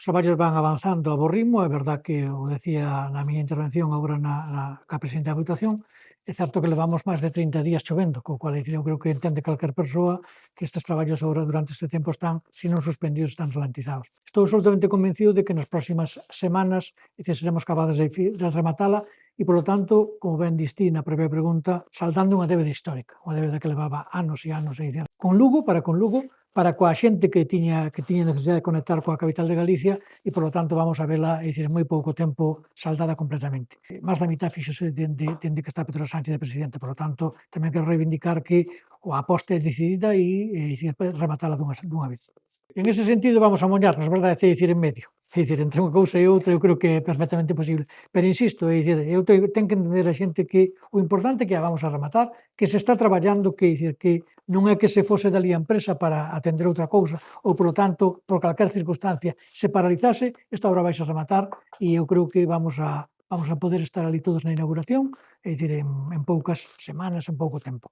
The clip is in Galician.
traballos van avanzando a bo ritmo, é verdad que o decía na miña intervención agora ca presidenta da Deputación, é certo que levamos máis de 30 días chovendo, co cual, eu creo que entende calquer persoa que estes traballos agora durante este tempo están, se non suspendidos, están ralentizados. Estou absolutamente convencido de que nas próximas semanas seremos capaces de rematala e, polo tanto, como ben distí na previa pregunta, saldando unha débeda histórica, unha débeda que levaba anos e anos, con Lugo, para coa xente que tiña necesidade de conectar coa capital de Galicia e, polo tanto, vamos a vela, en moi pouco tempo saldada completamente. Máis da mitad fíxose dende que está Pedro Sánchez de presidente, polo tanto, tamén quero reivindicar que a aposta é decidida e rematala dunha vez. En ese sentido vamos a moñarnos, verdade, en medio. Entre unha cousa e outra eu creo que é perfectamente posible. Pero insisto, eu ten que entender a xente que o importante é que a vamos a rematar, que se está traballando, que non é que se fose dali a empresa para atender outra cousa, ou, polo tanto, por calquer circunstancia, se paralizase, esta obra vais a rematar e eu creo que vamos a poder estar ali todos na inauguración, en poucas semanas, en pouco tempo.